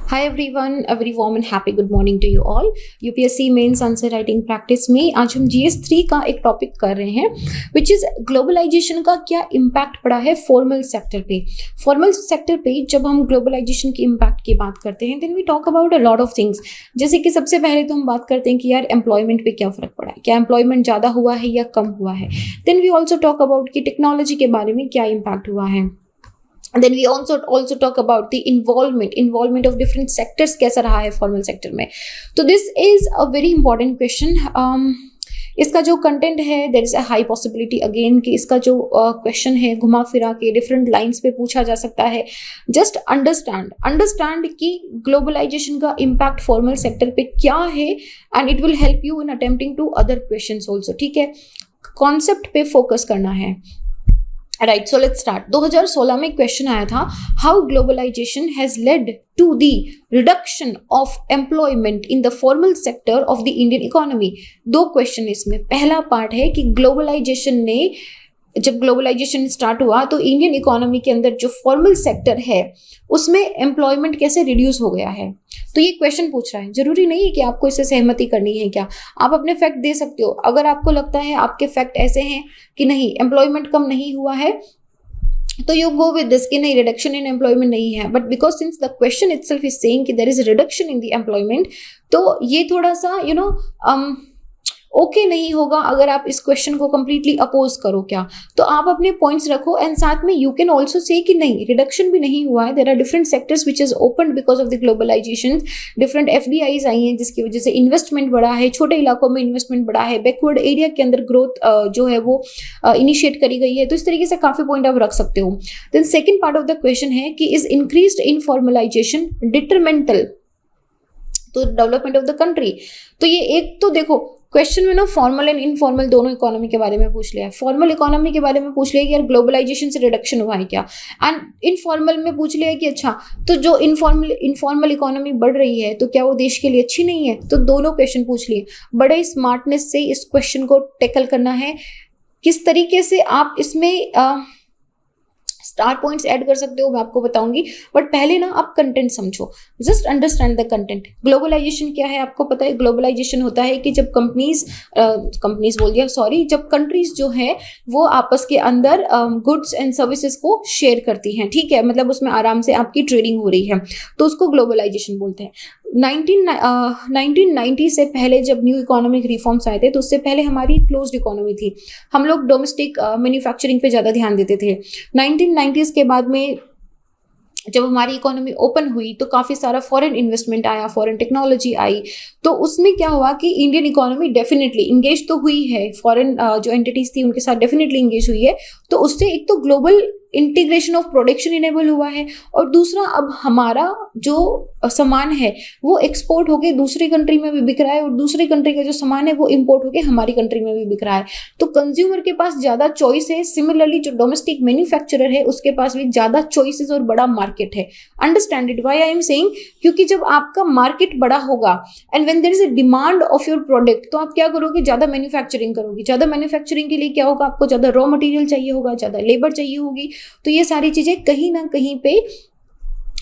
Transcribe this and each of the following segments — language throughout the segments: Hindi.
Hi everyone, a very warm and happy good morning to you all. UPSC mains answer writing practice में आज हम GS3 का एक टॉपिक कर रहे हैं विच इज ग्लोबलाइजेशन का क्या इम्पैक्ट पड़ा है फॉर्मल सेक्टर पे। फॉर्मल सेक्टर पे जब हम ग्लोबलाइजेशन की इम्पैक्ट की बात करते हैं then we talk about a lot of things. जैसे कि सबसे पहले तो हम बात करते हैं कि यार एम्प्लॉयमेंट पे क्या फर्क पड़ा है, क्या एम्प्लॉयमेंट ज़्यादा हुआ है या कम हुआ है। Then we also talk about कि टेक्नोलॉजी के बारे में क्या इम्पैक्ट हुआ है। Then we also talk about the involvement of different sectors कैसा रहा है फॉर्मल सेक्टर में। तो this is a very important question. इसका जो कंटेंट है there is a high possibility again कि इसका जो क्वेश्चन है घुमा फिरा के डिफरेंट लाइंस पे पूछा जा सकता है। जस्ट अंडरस्टैंड कि ग्लोबलाइजेशन का इम्पैक्ट फॉर्मल सेक्टर पे क्या है and it will help you in attempting to other questions also. ठीक है, कॉन्सेप्ट पे फोकस करना है। Right, so let's start. 2016 में क्वेश्चन आया था how globalization has led to the reduction of employment in the formal sector of the Indian economy. दो क्वेश्चन इसमें। पहला पार्ट है कि जब ग्लोबलाइजेशन स्टार्ट हुआ तो इंडियन इकोनॉमी के अंदर जो फॉर्मल सेक्टर है उसमें एम्प्लॉयमेंट कैसे रिड्यूस हो गया है। तो ये क्वेश्चन पूछ रहा है। जरूरी नहीं है कि आपको इससे सहमति करनी है, क्या आप अपने फैक्ट दे सकते हो। अगर आपको लगता है आपके फैक्ट ऐसे हैं कि नहीं एम्प्लॉयमेंट कम नहीं हुआ है तो यू गो विद दिस कि नहीं रिडक्शन इन एम्प्लॉयमेंट नहीं है। But because since the question itself is saying कि there is reduction in the employment तो ये थोड़ा सा ओके नहीं होगा अगर आप इस क्वेश्चन को कंप्लीटली अपोज करो। क्या तो आप अपने पॉइंट्स रखो एंड साथ में यू कैन ऑल्सो से कि नहीं रिडक्शन भी नहीं हुआ है। There are different sectors which is open because of the globalization. Different FDIs आई हैं जिसकी वजह से इन्वेस्टमेंट बढ़ा है, छोटे इलाकों में इन्वेस्टमेंट बढ़ा है, बैकवर्ड एरिया के अंदर ग्रोथ जो है वो इनिशिएट करी गई है। तो इस तरीके से काफी पॉइंट आप रख सकते हो। Then second part of the question है कि is increased informalization detrimental to development of the country. तो ये एक तो देखो क्वेश्चन में ना फॉर्मल एंड इनफॉर्मल दोनों इकोनॉमी के बारे में पूछ लिया है। फॉर्मल इकोनॉमी के बारे में पूछ लिया कि यार ग्लोबलाइजेशन से रिडक्शन हुआ है क्या, एंड इनफॉर्मल में पूछ लिया कि अच्छा तो जो इनफॉर्मल इकोनॉमी बढ़ रही है तो क्या वो देश के लिए अच्छी नहीं है। तो दोनों क्वेश्चन पूछ लिए। बड़े स्मार्टनेस से इस क्वेश्चन को टैकल करना है। किस तरीके से आप इसमें स्टार पॉइंट्स ऐड कर सकते हो मैं आपको बताऊंगी, बट पहले ना आप कंटेंट समझो। Just understand the content. Globalization क्या है आपको पता है। ग्लोबलाइजेशन होता है कि जब जब कंट्रीज जो है वो आपस के अंदर गुड्स एंड सर्विसेज को शेयर करती हैं। ठीक है, मतलब उसमें आराम से आपकी ट्रेडिंग हो रही है तो उसको ग्लोबलाइजेशन बोलते हैं। 1990 से पहले जब न्यू इकोनॉमिक रिफॉर्म्स आए थे तो उससे पहले हमारी क्लोज्ड इकोनॉमी थी। हम लोग डोमेस्टिक मैन्युफैक्चरिंग पे ज़्यादा ध्यान देते थे। 1990s के बाद में जब हमारी इकोनॉमी ओपन हुई तो काफ़ी सारा फॉरेन इन्वेस्टमेंट आया, फॉरेन टेक्नोलॉजी आई। तो उसमें क्या हुआ कि इंडियन इकोनॉमी डेफिनेटली इंगेज तो हुई है, फॉरेन जो एंटिटीज थी उनके साथ डेफिनेटली इंगेज हुई है। तो उससे एक तो global integration of production enable हुआ है और दूसरा अब हमारा जो सामान है वो एक्सपोर्ट होके दूसरी कंट्री में भी बिक रहा है और दूसरी कंट्री का जो सामान है वो इंपोर्ट होके हमारी कंट्री में भी बिक रहा है। तो कंज्यूमर के पास ज़्यादा चॉइस है। सिमिलरली जो डोमेस्टिक मैन्युफैक्चरर है उसके पास भी ज़्यादा चॉइसेस और बड़ा मार्केट है। Understand it why I am saying, क्योंकि जब आपका मार्केट बड़ा होगा and when there is a demand of your product तो आप क्या करोगे, ज़्यादा मैन्युफैक्चरिंग करोगे। ज़्यादा मैन्युफैक्चरिंग के लिए क्या होगा, आपको ज़्यादा रॉ मटेरियल चाहिए होगा, ज़्यादा लेबर चाहिए होगी। तो ये सारी चीजें कहीं ना कहीं पे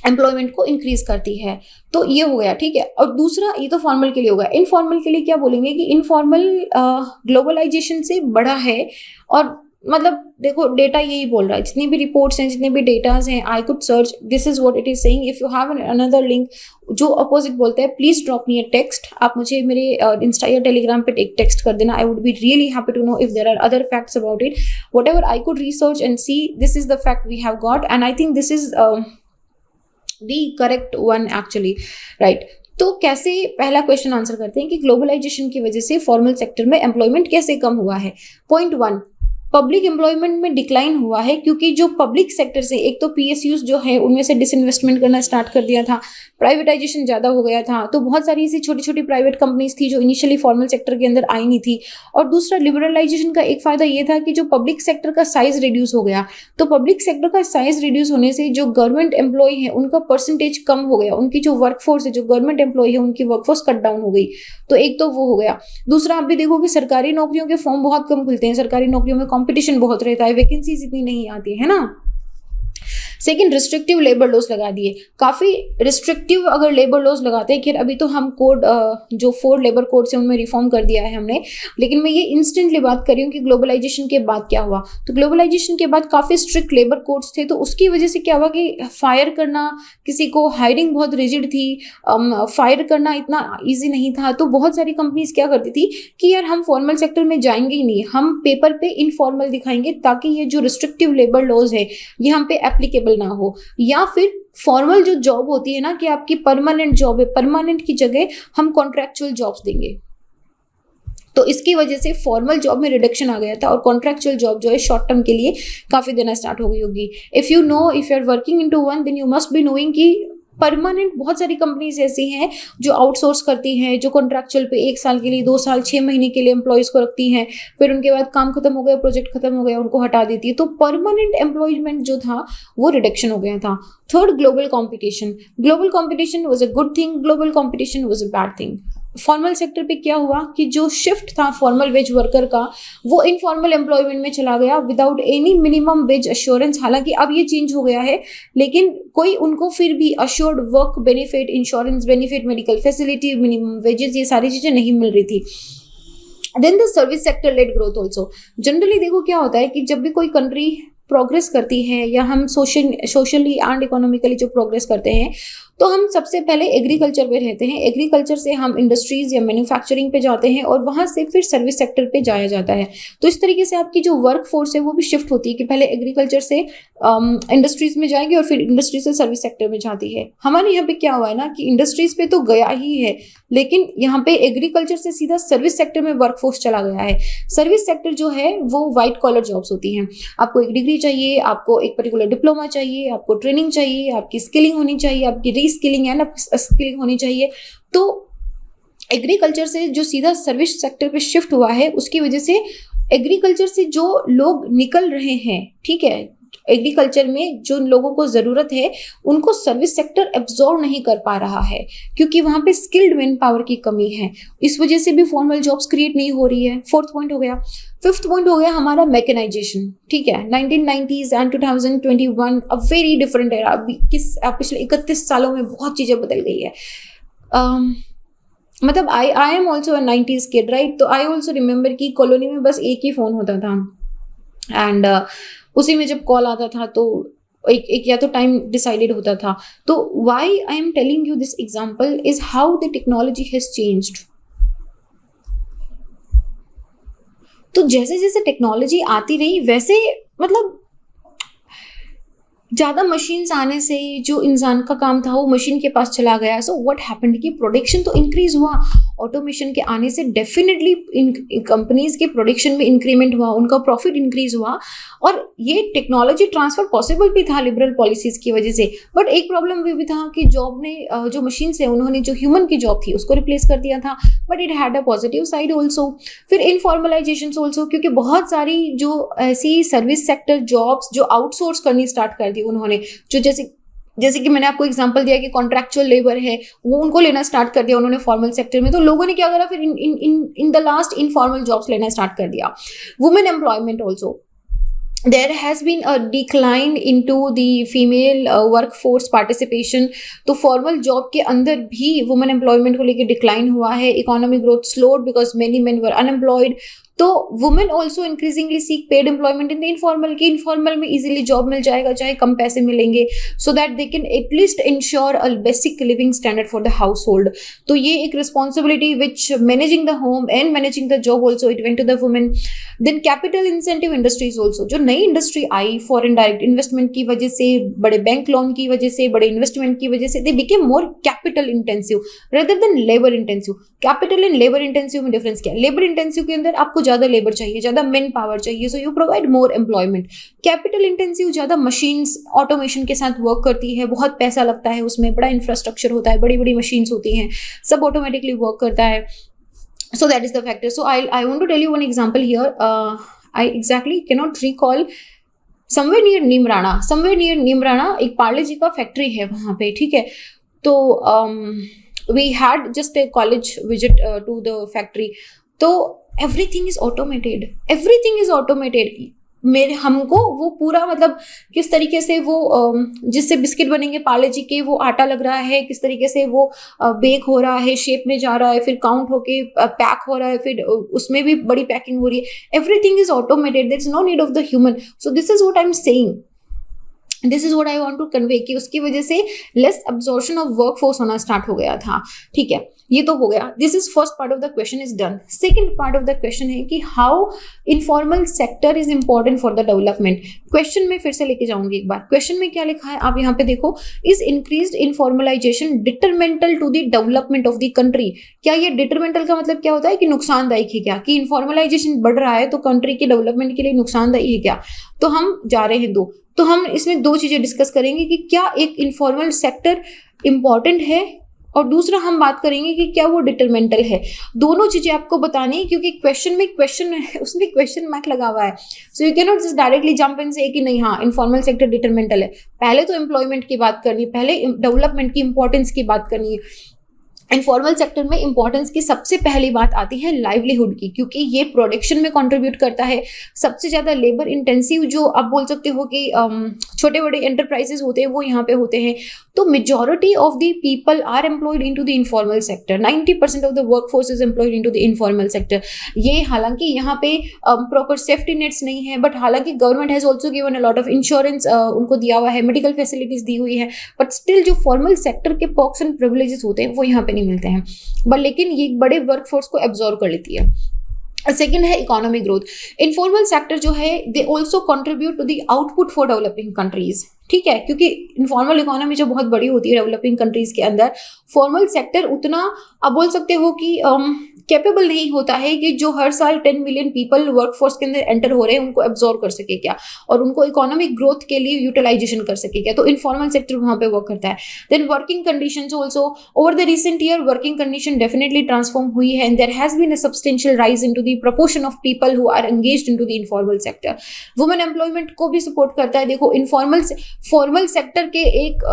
एम्प्लॉयमेंट को इंक्रीज करती है। तो ये हो गया, ठीक है। और दूसरा ये तो फॉर्मल के लिए होगा। इनफॉर्मल के लिए क्या बोलेंगे कि इनफॉर्मल ग्लोबलाइजेशन से बढ़ा है। और मतलब देखो डेटा यही बोल रहा है, जितनी भी रिपोर्ट्स हैं, जितने भी डेटाज हैं, I could search, this is what it is saying. If you have another link जो अपोजिट बोलते हैं please drop me a text. आप मुझे मेरे इंस्टा या टेलीग्राम पे एक टेक्स्ट कर देना। I would be really happy to know if there are other facts about it. Whatever I could research and see, this is the fact we have got and I think this is the correct one actually, right. तो कैसे पहला क्वेश्चन आंसर करते हैं कि ग्लोबलाइजेशन की वजह से फॉर्मल सेक्टर में एम्प्लॉयमेंट कैसे कम हुआ है। पॉइंट 1, पब्लिक एम्प्लॉयमेंट में डिक्लाइन हुआ है क्योंकि जो पब्लिक सेक्टर से एक तो PSUs जो है उनमें से डिसइन्वेस्टमेंट करना स्टार्ट कर दिया था, प्राइवेटाइजेशन ज़्यादा हो गया था। तो बहुत सारी ऐसी छोटी छोटी प्राइवेट कंपनीज थी जो इनिशियली फॉर्मल सेक्टर के अंदर आई नहीं थी। और दूसरा लिबरलाइजेशन का एक फ़ायदा ये था कि जो पब्लिक सेक्टर का साइज रिड्यूस हो गया। तो पब्लिक सेक्टर का साइज रिड्यूस होने से जो गवर्नमेंट एम्प्लॉय है उनका परसेंटेज कम हो गया। उनकी जो वर्कफोर्स है, जो गवर्नमेंट एम्प्लॉय है उनकी वर्कफोर्स कट डाउन हो गई। तो एक तो वो हो गया। दूसरा आप भी देखो कि सरकारी नौकरियों के फॉर्म बहुत कम खुलते हैं। सरकारी नौकरियों में कॉम्पिटिशन बहुत रहता है, वैकेंसीज इतनी नहीं आती है ना। सेकेंड, रिस्ट्रिक्टिव लेबर लॉज लगा दिए, काफ़ी रिस्ट्रिक्टिव अगर लेबर लॉज लगाते हैं, खैर अभी तो हम कोड जो 4 लेबर कोड्स हैं उनमें रिफॉर्म कर दिया है हमने, लेकिन मैं ये इंस्टेंटली बात कर रही हूँ कि ग्लोबलाइजेशन के बाद क्या हुआ। तो ग्लोबलाइजेशन के बाद काफ़ी स्ट्रिक्ट लेबर कोड्स थे, तो उसकी वजह से क्या हुआ कि फायर करना किसी को, हायरिंग बहुत रिजिड थी, फायर करना इतना ईजी नहीं था। तो बहुत सारी कंपनीज क्या करती थी कि यार हम फॉर्मल सेक्टर में जाएंगे ही नहीं, हम पेपर पे इनफॉर्मल दिखाएंगे ताकि ये जो रिस्ट्रिक्टिव लेबर लॉज है ये हम पे एप्लीकेबल ना हो। या फिर फॉर्मल जो जॉब होती है ना कि आपकी परमानेंट जॉब है, परमानेंट की जगह हम कॉन्ट्रैक्चुअल जॉब्स देंगे। तो इसकी वजह से फॉर्मल जॉब में रिडक्शन आ गया था और कॉन्ट्रैक्चुअल जॉब जो है शॉर्ट टर्म के लिए काफ़ी देना स्टार्ट हो गई होगी। If you are working into one, then you must be knowing कि परमानेंट बहुत सारी कंपनीज ऐसी हैं जो आउटसोर्स करती हैं, जो कॉन्ट्रैक्चुअल पे 1 साल के लिए, 2 साल, 6 महीने के लिए एम्प्लॉयज़ को रखती हैं, फिर उनके बाद काम खत्म हो गया, प्रोजेक्ट खत्म हो गया, उनको हटा देती है। तो परमानेंट एम्प्लॉयमेंट जो था वो रिडक्शन हो गया था। Third, global competition. Global competition was a good thing, global competition was a bad thing. Formal sector पे क्या हुआ कि जो शिफ्ट था फॉर्मल वेज वर्कर का वो इनफॉर्मल एम्प्लॉयमेंट में चला गया without any minimum wage assurance. हालांकि अब ये चेंज हो गया है, लेकिन कोई उनको फिर भी assured work benefit, insurance benefit, medical facility, minimum wages, ये सारी चीज़ें नहीं मिल रही थी। Then the service sector led growth also. Generally देखो क्या होता है कि जब भी कोई कंट्री प्रोग्रेस करती है या हम सोशली एंड इकोनॉमिकली जो प्रोग्रेस करते हैं तो हम सबसे पहले एग्रीकल्चर पे रहते हैं, एग्रीकल्चर से हम इंडस्ट्रीज या मैन्युफैक्चरिंग पे जाते हैं और वहाँ से फिर सर्विस सेक्टर पे जाया जाता है। तो इस तरीके से आपकी जो वर्क फोर्स है वो भी शिफ्ट होती है कि पहले एग्रीकल्चर से इंडस्ट्रीज में जाएंगे और फिर इंडस्ट्री से सर्विस सेक्टर में जाती है। हमारे यहाँ पे क्या हुआ है ना कि इंडस्ट्रीज पे तो गया ही है, लेकिन यहाँ पे एग्रीकल्चर से सीधा सर्विस सेक्टर में वर्कफोर्स चला गया है। सर्विस सेक्टर जो है वो व्हाइट कॉलर जॉब्स होती हैं। आपको एक डिग्री चाहिए, आपको एक पर्टिकुलर डिप्लोमा चाहिए, आपको ट्रेनिंग चाहिए, आपकी स्किलिंग होनी चाहिए, आपकी रीस्किलिंग एंड स्किलिंग होनी चाहिए। तो एग्रीकल्चर से जो सीधा सर्विस सेक्टर पे शिफ्ट हुआ है उसकी वजह से एग्रीकल्चर से जो लोग निकल रहे हैं, ठीक है, एग्रीकल्चर में जो लोगों को ज़रूरत है उनको सर्विस सेक्टर एब्जॉर्व नहीं कर पा रहा है क्योंकि वहाँ पे स्किल्ड मैन पावर की कमी है। इस वजह से भी फॉर्मल जॉब्स क्रिएट नहीं हो रही है। 4th पॉइंट हो गया। 5th पॉइंट हो गया हमारा मैकेनाइजेशन। ठीक है, 1990s and 2021 a very different era. पिछले 31 सालों में बहुत चीज़ें बदल गई है। मतलब I am also a 90s kid, right. तो आई ऑल्सो रिमेंबर कि कॉलोनी में बस एक ही फ़ोन होता था एंड उसी में जब कॉल आता था तो एक या तो टाइम डिसाइडेड होता था। तो why I am telling you this example is how the technology has changed. तो जैसे जैसे टेक्नोलॉजी आती रही वैसे मतलब ज़्यादा मशीन्स आने से जो इंसान का काम था वो मशीन के पास चला गया। सो व्हाट हैपेंड कि प्रोडक्शन तो इंक्रीज हुआ, ऑटोमेशन के आने से डेफिनेटली कंपनीज के प्रोडक्शन में इंक्रीमेंट हुआ, उनका प्रॉफिट इंक्रीज हुआ और ये टेक्नोलॉजी ट्रांसफर पॉसिबल भी था लिबरल पॉलिसीज की वजह से। बट एक प्रॉब्लम भी था कि जॉब ने जो मशीन है उन्होंने जो ह्यूमन की जॉब थी उसको रिप्लेस कर दिया था, but it had a positive side also. फिर इनफॉर्मलाइजेशन ऑल्सो, क्योंकि बहुत सारी जो ऐसी सर्विस सेक्टर जॉब्स जो आउटसोर्स करनी स्टार्ट कर दी उन्होंने, जो जैसे कि मैंने आपको एग्जांपल दिया कि कॉन्ट्रैक्चुअल लेबर है वो उनको लेना स्टार्ट कर दिया उन्होंने फॉर्मल सेक्टर में। तो लोगों ने क्या करा फिर in the last informal jobs लेना स्टार्ट कर दिया। Women employment also, there has been a decline into the female workforce participation। तो फॉर्मल जॉब के अंदर भी वुमेन एम्प्लॉयमेंट को लेकर डिक्लाइन हुआ है। Economic growth slowed because many men were unemployed. तो women also increasingly seek paid employment in the informal. की इनफॉर्मल में इजीली जॉब मिल जाएगा चाहे कम पैसे मिलेंगे, so that they can at least ensure a basic living standard for the household. तो ये एक responsibility which managing the home and managing the job also it went to the women. Then capital incentive industries also, जो नई industry I foreign direct investment की वजह से, बड़े बैंक लोन की वजह से, बड़े इन्वेस्टमेंट की वजह से, they became more capital intensive rather than labour intensive. Capital and labour intensive में डिफरेंस क्या है? लेबर इंटेंसिव के अंदर आपको ज्यादा लेबर चाहिए, ज्यादा मैन पावर चाहिए, so you provide more employment. Capital intensive ज्यादा मशीन्स ऑटोमेशन के साथ वर्क करती है, बहुत पैसा लगता है उसमें, बड़ा इंफ्रास्ट्रक्चर होता है, बड़ी बड़ी मशीन्स होती हैं, सब ऑटोमेटिकली वर्क करता है। So that is the factor. So I want to tell you one example here. I exactly cannot recall. Somewhere near Nimrana एक पार्ले जी का फैक्ट्री है वहाँ पे, ठीक है। तो we had just a college visit to the factory. तो everything is automated. मेरे हमको वो पूरा मतलब किस तरीके से वो जिससे बिस्किट बनेंगे पार्ले जी के, वो आटा लग रहा है, किस तरीके से वो बेक हो रहा है, शेप में जा रहा है, फिर काउंट होके पैक हो रहा है, फिर उसमें भी बड़ी पैकिंग हो रही है, everything is automated, there is no need of the human. So this is what I am saying, this is what I want to convey कि उसकी वजह से less absorption of work force होना स्टार्ट हो गया था. ठीक है, ये तो हो गया. This is first part of the question is done. Second part of the question है कि how informal sector is important for the development. Question में फिर से लेके जाऊंगी एक बार. क्वेश्चन में क्या लिखा है आप यहाँ पे देखो, is increased informalization detrimental to the development of the country. क्या ये डिटरमेंटल का मतलब क्या होता है कि नुकसानदायक है क्या, कि इनफॉर्मलाइजेशन बढ़ रहा है तो कंट्री के डेवलपमेंट के लिए नुकसानदायी है क्या. तो हम जा रहे हैं दो, तो हम इसमें दो चीजें डिस्कस करेंगे कि क्या एक इनफॉर्मल सेक्टर इंपॉर्टेंट है, और दूसरा हम बात करेंगे कि क्या वो डिटरमेंटल है. दोनों चीजें आपको बतानी है क्योंकि क्वेश्चन में उसमें क्वेश्चन मार्क लगा हुआ है. So you can not just directly jump in से कि नहीं हाँ इनफॉर्मल सेक्टर डिटरमेंटल है. पहले तो एम्प्लॉयमेंट की बात करनी, पहले डेवलपमेंट की इंपॉर्टेंस की बात करनी है. इनफॉर्मल सेक्टर में इंपॉर्टेंस की सबसे पहली बात आती है लाइवलीहुड की, क्योंकि ये प्रोडक्शन में कंट्रीब्यूट करता है. सबसे ज्यादा लेबर इंटेंसिव जो आप बोल सकते हो कि छोटे बड़े एंटरप्राइजेस होते हैं वो यहाँ पे होते हैं. तो majority of the people are employed into the informal sector. 90% of the work force is employed into the informal sector. ये हालांकि यहाँ पे प्रॉपर सेफ्टी नेट्स नहीं है, बट हालांकि government has also given a lot of insurance उनको दिया हुआ है, मेडिकल फैसिलिटीज दी हुई है, बट स्टिल जो फॉर्मल सेक्टर के पर्क्स एंड प्रिविलेजेस होते हैं वो यहाँ पे नहीं मिलते हैं. बट लेकिन ये बड़े वर्कफोर्स को एब्जॉर्ब कर लेती है. सेकेंड है इकोनॉमिक ग्रोथ. इनफॉर्मल सेक्टर जो है they also contribute to the output for developing countries. ठीक है, क्योंकि इनफॉर्मल इकोनॉमी जो बहुत बड़ी होती है डेवलपिंग कंट्रीज के अंदर, फॉर्मल सेक्टर उतना आप बोल सकते हो कि कैपेबल नहीं होता है कि जो हर साल 10 मिलियन पीपल वर्कफोर्स के अंदर एंटर हो रहे हैं उनको एब्जॉर्ब कर सके क्या, और उनको इकोनॉमिक ग्रोथ के लिए यूटिलाइजेशन कर सके क्या. तो इनफॉर्मल सेक्टर वहां पे वर्क करता है. Then working conditions also, over the recent year working condition definitely transform हुई है, and there has been a substantial rise into the proportion of people who are engaged into the informal sector. Women employment को भी सपोर्ट करता है. देखो फॉर्मल सेक्टर के एक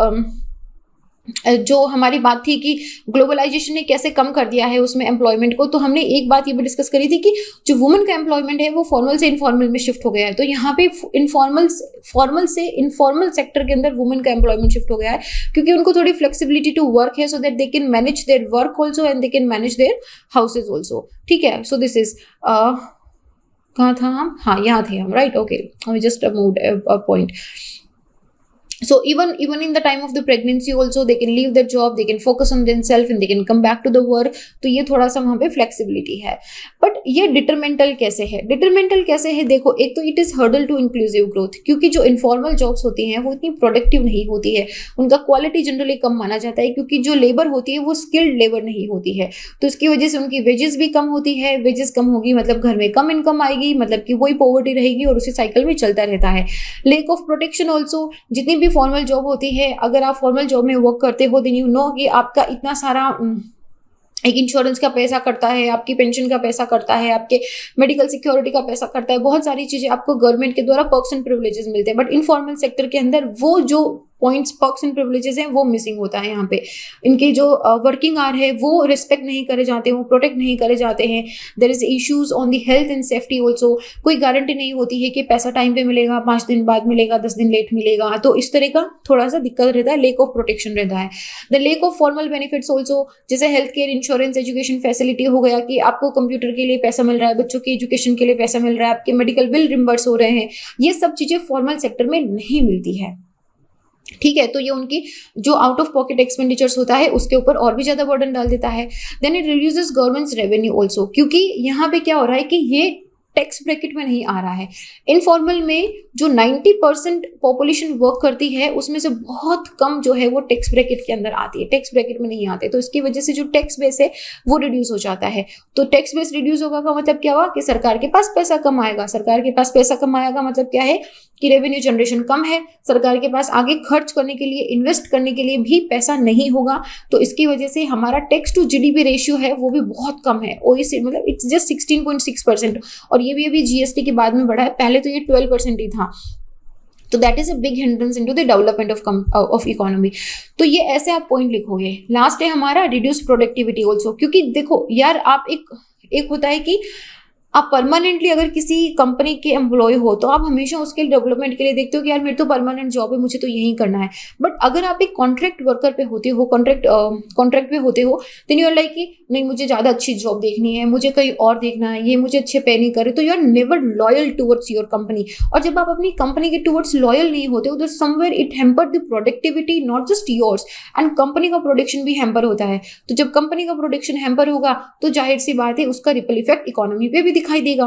जो हमारी बात थी कि ग्लोबलाइजेशन ने कैसे कम कर दिया है उसमें एम्प्लॉयमेंट को, तो हमने एक बात ये भी डिस्कस करी थी कि जो वुमेन का एम्प्लॉयमेंट है वो फॉर्मल से इनफॉर्मल में शिफ्ट हो गया है. तो यहाँ पे फॉर्मल से इनफॉर्मल सेक्टर के अंदर वुमेन का एम्प्लॉयमेंट शिफ्ट हो गया है, क्योंकि उनको थोड़ी फ्लेक्सिबिलिटी टू वर्क है, सो that they can manage their work also and they can manage their houses also. ठीक है, सो दिस इज कहाँ था हम, हाँ यहाँ थे हम, right. Okay, I just moved a point. So even in the time of the pregnancy also they can leave their job, they can focus on themselves and they can come back to the work. तो ये थोड़ा सा वहाँ पे flexibility है. बट ये डिटरमेंटल कैसे है, डिटरमेंटल कैसे है देखो, एक तो it is hurdle to inclusive growth, क्योंकि जो इनफॉर्मल जॉब्स होती हैं वो इतनी प्रोडक्टिव नहीं होती है, उनका क्वालिटी जनरली कम माना जाता है, क्योंकि जो लेबर होती है वो स्किल्ड लेबर नहीं होती है. तो इसकी वजह से उनकी वेजेस भी कम होती है. वेजेस कम होगी मतलब घर में कम इनकम आएगी, मतलब कि वही पॉवर्टी रहेगी और उसी साइकिल में चलता रहता है. Lake of protection also. जितनी भी फॉर्मल जॉब होती है, अगर आप फॉर्मल जॉब में वर्क करते हो देन यू नो कि आपका इतना सारा एक इंश्योरेंस का पैसा कटता है, आपकी पेंशन का पैसा कटता है, आपके मेडिकल सिक्योरिटी का पैसा कटता है, बहुत सारी चीजें आपको गवर्नमेंट के द्वारा पर्क्स एंड प्रिविलेजेस मिलते हैं. बट इनफॉर्मल सेक्टर के अंदर वो जो पॉइंट्स पर्क्स एंड प्रिविलेजेस हैं वो मिसिंग होता है. यहाँ पे इनके जो वर्किंग आवर है वो रिस्पेक्ट नहीं करे जाते, वो प्रोटेक्ट नहीं करे जाते हैं. There is issues on the health and safety also. कोई गारंटी नहीं होती है कि पैसा टाइम पे मिलेगा, 5 दिन बाद मिलेगा, 10 दिन लेट मिलेगा. तो इस तरह का थोड़ा सा दिक्कत रहता है, लेक ऑफ प्रोटेक्शन रहता है. The lack of formal benefits also, जैसे health care, insurance, education facility हो गया कि आपको कंप्यूटर के लिए पैसा मिल रहा है, बच्चों की एजुकेशन के लिए पैसा मिल रहा है, आपके मेडिकल बिल रिम्बर्स हो रहे हैं. ये सब चीजें फॉर्मल सेक्टर में नहीं मिलती है. ठीक है, तो ये उनकी जो आउट ऑफ पॉकेट एक्सपेंडिचर्स होता है उसके ऊपर और भी ज्यादा बर्डन डाल देता है. Then it reduces government's revenue also, क्योंकि यहाँ पे क्या हो रहा है कि ये टैक्स ब्रैकेट में नहीं आ रहा है. इनफॉर्मल में जो 90% पॉपुलेशन वर्क करती है उसमें से बहुत कम जो है वो टैक्स ब्रैकेट के अंदर आती है, टैक्स ब्रैकेट में नहीं आते. तो इसकी वजह से जो टैक्स बेस है वो रिड्यूस हो जाता है. तो टैक्स बेस रिड्यूस होगा का मतलब क्या हुआ कि सरकार के पास पैसा कम आएगा. सरकार के पास पैसा कम आएगा मतलब क्या है कि रेवेन्यू जनरेशन कम है, सरकार के पास आगे खर्च करने के लिए, इन्वेस्ट करने के लिए भी पैसा नहीं होगा. तो इसकी वजह से हमारा टैक्स टू जीडीपी रेशियो है वो भी बहुत कम है. ओईसी मतलब इट्स जस्ट 16.6%, और ये भी अभी जीएसटी के बाद में बढ़ा है. पहले तो ये 12% ही था. तो that is a big hindrance into the development of economy. तो ये ऐसे आप पॉइंट लिखोगे. लास्ट है हमारा रिड्यूस प्रोडक्टिविटी ऑल्सो, क्योंकि देखो यार आप एक होता है कि आप परमानेंटली अगर किसी कंपनी के एम्प्लॉय हो तो आप हमेशा उसके डेवलपमेंट के लिए देखते हो कि यार मेरी तो परमानेंट जॉब है, मुझे तो यही करना है। बट अगर आप एक कॉन्ट्रैक्ट वर्कर पे होते हो, कॉन्ट्रैक्ट पे होते हो, देन यू आर लाइक कि नहीं मुझे ज़्यादा अच्छी जॉब देखनी है, मुझे कहीं और देखना है, ये मुझे अच्छे पे नहीं करे, तो you are never loyal towards your company. और जब आप अपनी कंपनी के टूवर्ड्स लॉयल नहीं होते हो तो somewhere it hamper the productivity, not just yours, and company का प्रोडक्शन भी हैम्पर होता है। तो जब कंपनी का प्रोडक्शन हैम्पर होगा तो जाहिर सी बात है उसका रिपल इफेक्ट इकोनॉमी पे भी दिखाई देगा,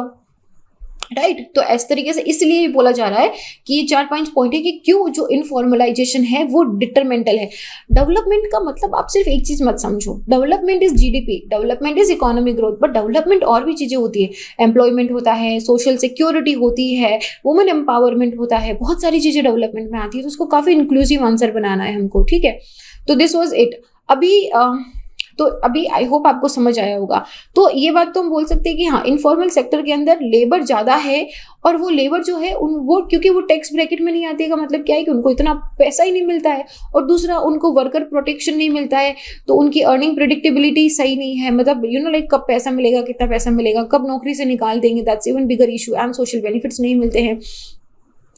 राइट। तो इस तरीके से इसलिए बोला जा रहा है कि ये 4-5 पॉइंट है कि क्यों जो इनफॉर्मलाइजेशन है वो डिटरमेंटल है। डेवलपमेंट का मतलब आप सिर्फ एक चीज मत समझो, development is GDP, development is economic growth, but development और भी चीजें होती है, एम्प्लॉयमेंट होता है, सोशल सिक्योरिटी होती है, वुमेन एम्पावरमेंट होता है, बहुत सारी चीजें डेवलपमेंट में आती है। तो उसको काफी इंक्लूसिव आंसर बनाना है हमको, ठीक है। तो दिस वॉज इट। अभी आई होप आपको समझ आया होगा। तो ये बात तो हम बोल सकते हैं कि हाँ, इनफॉर्मल सेक्टर के अंदर लेबर ज्यादा है, और वो लेबर जो है वो क्योंकि वो टैक्स ब्रैकेट में नहीं आती है, का मतलब क्या है कि उनको इतना पैसा ही नहीं मिलता है, और दूसरा उनको वर्कर प्रोटेक्शन नहीं मिलता है, तो उनकी अर्निंग प्रेडिक्टेबिलिटी सही नहीं है, मतलब यू नो लाइक कब पैसा मिलेगा, कितना पैसा मिलेगा, कब नौकरी से निकाल देंगे, that's even bigger issue, and social benefits नहीं मिलते हैं।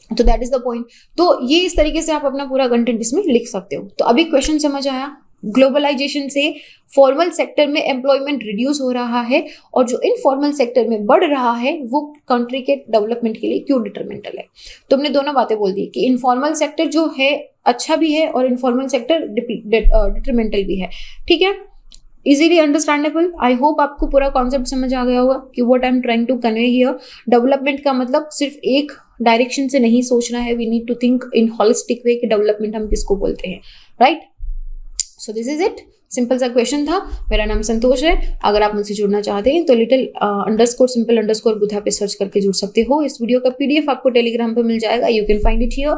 तो दैट इज द पॉइंट। तो ये इस तरीके से आप अपना पूरा कंटेंट इसमें लिख सकते हो। तो अभी क्वेश्चन समझ आया, ग्लोबलाइजेशन से फॉर्मल सेक्टर में एम्प्लॉयमेंट रिड्यूस हो रहा है, और जो इनफॉर्मल सेक्टर में बढ़ रहा है वो कंट्री के डेवलपमेंट के लिए क्यों डिटरमेंटल है। तुमने दोनों बातें बोल दी कि इनफॉर्मल सेक्टर जो है अच्छा भी है और इनफॉर्मल सेक्टर डिटरमेंटल भी है, ठीक है। Easily understandable. आई होप आपको पूरा कॉन्सेप्ट समझ आ गया होगा कि what I am trying to convey here. Development का मतलब सिर्फ एक डायरेक्शन से नहीं सोचना है, we need to think in holistic way कि डेवलपमेंट हम किसको बोलते हैं, right. So this is it, simple सा क्वेश्चन था। मेरा नाम संतोष है। अगर आप मुझसे जुड़ना चाहते हैं तो लिटिल अंडरस्कोर सिंपल अंडरस्कोर बुधा पे सर्च करके जुड़ सकते हो। इस वीडियो का पीडीएफ आपको टेलीग्राम पे मिल जाएगा, you can find it here.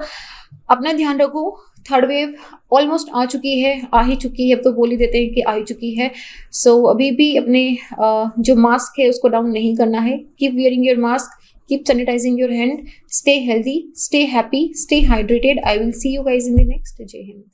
अपना ध्यान रखो, थर्ड वेव ऑलमोस्ट आ चुकी है, आ ही चुकी है, अब तो बोल ही देते हैं कि आ ही चुकी है। सो अभी भी अपने जो मास्क है उसको डाउन नहीं करना है। Keep wearing your mask, keep sanitizing your hand, stay healthy, stay happy, stay hydrated. I will see you guys in the next. Jai Hind.